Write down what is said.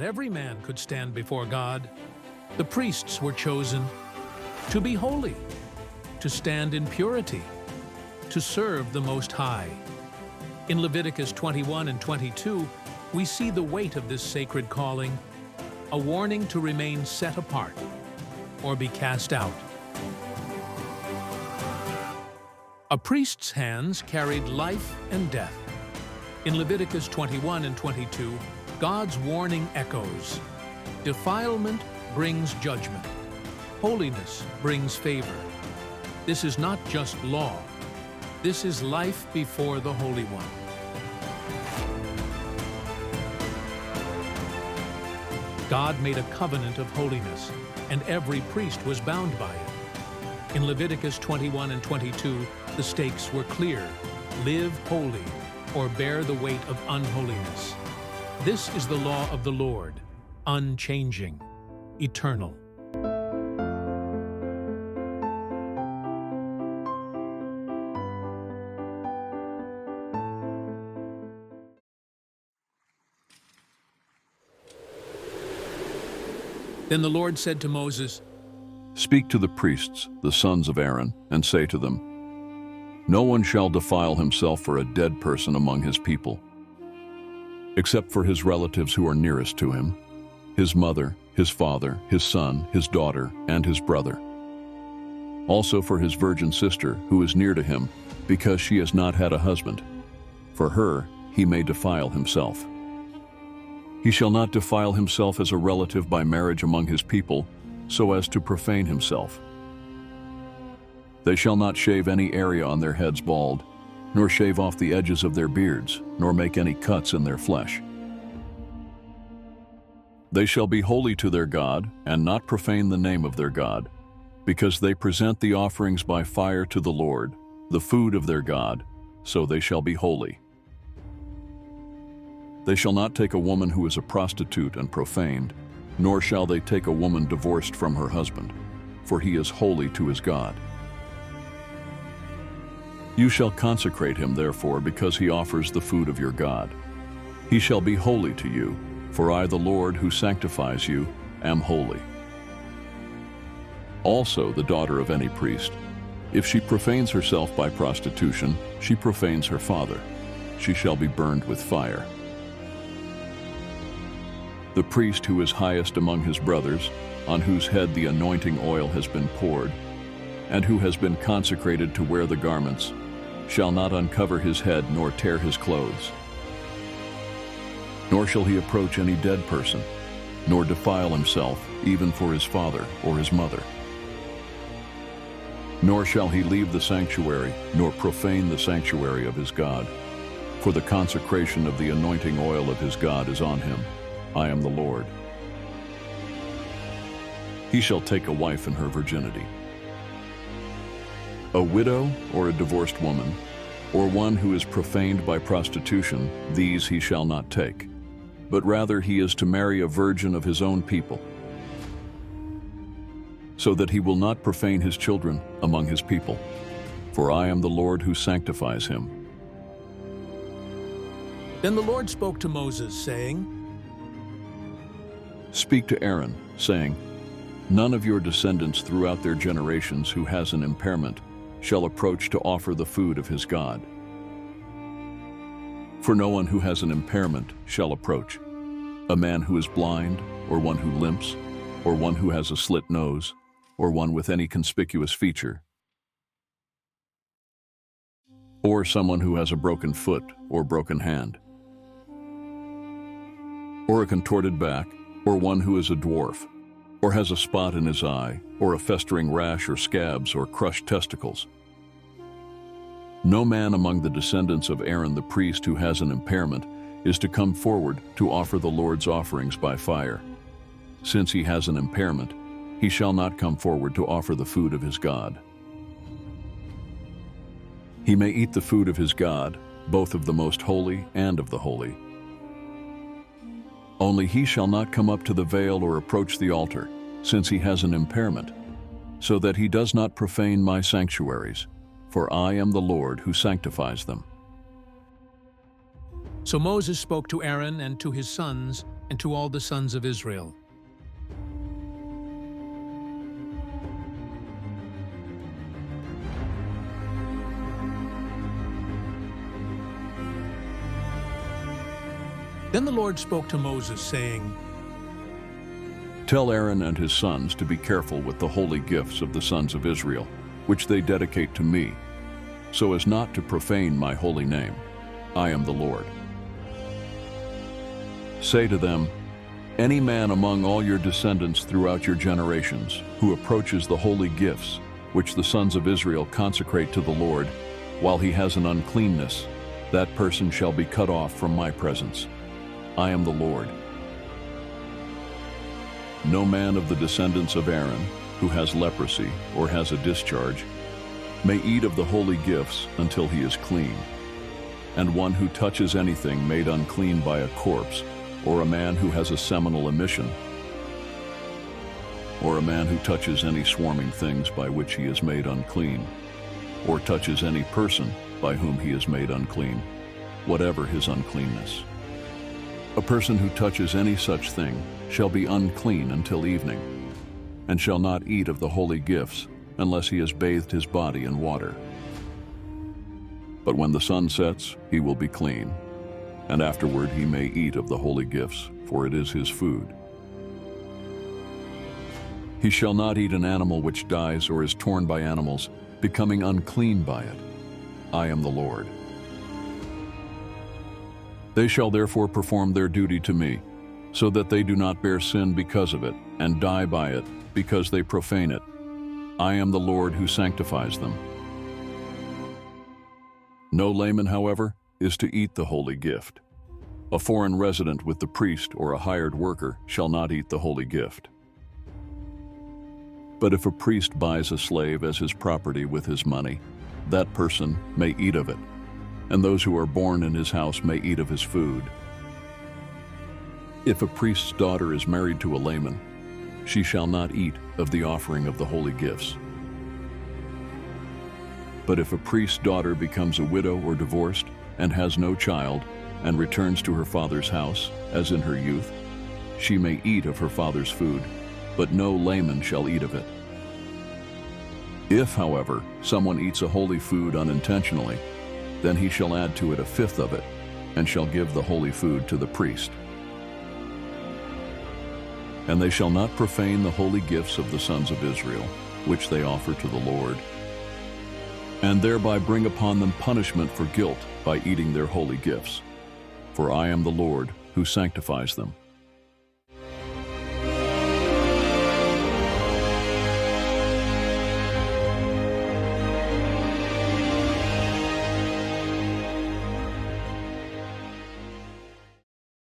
every man could stand before God. The priests were chosen to be holy, to stand in purity, to serve the Most High. In Leviticus 21 and 22, we see the weight of this sacred calling, a warning to remain set apart or be cast out. A priest's hands carried life and death. In Leviticus 21 and 22, God's warning echoes. Defilement brings judgment. Holiness brings favor. This is not just law. This is life before the Holy One. God made a covenant of holiness, and every priest was bound by it. In Leviticus 21 and 22, the stakes were clear: live holy, or bear the weight of unholiness. This is the law of the Lord, unchanging, eternal. Then the Lord said to Moses, "Speak to the priests, the sons of Aaron, and say to them, 'No one shall defile himself for a dead person among his people, except for his relatives who are nearest to him, his mother, his father, his son, his daughter, and his brother. Also for his virgin sister who is near to him, because she has not had a husband. For her he may defile himself. He shall not defile himself as a relative by marriage among his people, so as to profane himself. They shall not shave any area on their heads bald, nor shave off the edges of their beards, nor make any cuts in their flesh. They shall be holy to their God, and not profane the name of their God, because they present the offerings by fire to the Lord, the food of their God, so they shall be holy. They shall not take a woman who is a prostitute and profaned, nor shall they take a woman divorced from her husband, for he is holy to his God. You shall consecrate him, therefore, because he offers the food of your God. He shall be holy to you, for I, the Lord, who sanctifies you, am holy. Also the daughter of any priest, if she profanes herself by prostitution, she profanes her father. She shall be burned with fire. The priest who is highest among his brothers, on whose head the anointing oil has been poured, and who has been consecrated to wear the garments, shall not uncover his head nor tear his clothes. Nor shall he approach any dead person, nor defile himself, even for his father or his mother. Nor shall he leave the sanctuary, nor profane the sanctuary of his God, for the consecration of the anointing oil of his God is on him. I am the Lord. He shall take a wife in her virginity. A widow or a divorced woman, or one who is profaned by prostitution, these he shall not take, but rather he is to marry a virgin of his own people, so that he will not profane his children among his people, for I am the Lord who sanctifies him. Then the Lord spoke to Moses, saying, Speak to Aaron, saying, None of your descendants throughout their generations who has an impairment shall approach to offer the food of his God. For no one who has an impairment shall approach, a man who is blind, or one who limps, or one who has a slit nose, or one with any conspicuous feature, or someone who has a broken foot or broken hand, or a contorted back, or one who is a dwarf, or has a spot in his eye, or a festering rash or scabs or crushed testicles. No man among the descendants of Aaron the priest who has an impairment is to come forward to offer the Lord's offerings by fire. Since he has an impairment, he shall not come forward to offer the food of his God. He may eat the food of his God, both of the most holy and of the holy. Only he shall not come up to the veil or approach the altar, since he has an impairment, so that he does not profane my sanctuaries, for I am the Lord who sanctifies them. So Moses spoke to Aaron and to his sons, and to all the sons of Israel. Then the Lord spoke to Moses, saying, Tell Aaron and his sons to be careful with the holy gifts of the sons of Israel, which they dedicate to me, so as not to profane my holy name. I am the Lord. Say to them, any man among all your descendants throughout your generations who approaches the holy gifts, which the sons of Israel consecrate to the Lord, while he has an uncleanness, that person shall be cut off from my presence. I am the Lord. No man of the descendants of Aaron, who has leprosy or has a discharge, may eat of the holy gifts until he is clean. And one who touches anything made unclean by a corpse, or a man who has a seminal emission, or a man who touches any swarming things by which he is made unclean, or touches any person by whom he is made unclean, whatever his uncleanness. A person who touches any such thing shall be unclean until evening, and shall not eat of the holy gifts unless he has bathed his body in water. But when the sun sets, he will be clean, and afterward he may eat of the holy gifts, for it is his food. He shall not eat an animal which dies or is torn by animals, becoming unclean by it. I am the Lord. They shall therefore perform their duty to me, so that they do not bear sin because of it, and die by it, because they profane it. I am the Lord who sanctifies them. No layman, however, is to eat the holy gift. A foreign resident with the priest or a hired worker shall not eat the holy gift. But if a priest buys a slave as his property with his money, that person may eat of it, and those who are born in his house may eat of his food. If a priest's daughter is married to a layman, she shall not eat of the offering of the holy gifts. But if a priest's daughter becomes a widow or divorced and has no child and returns to her father's house, as in her youth, she may eat of her father's food, but no layman shall eat of it. If, however, someone eats a holy food unintentionally, then he shall add to it a fifth of it, and shall give the holy food to the priest. And they shall not profane the holy gifts of the sons of Israel, which they offer to the Lord, and thereby bring upon them punishment for guilt by eating their holy gifts. For I am the Lord who sanctifies them.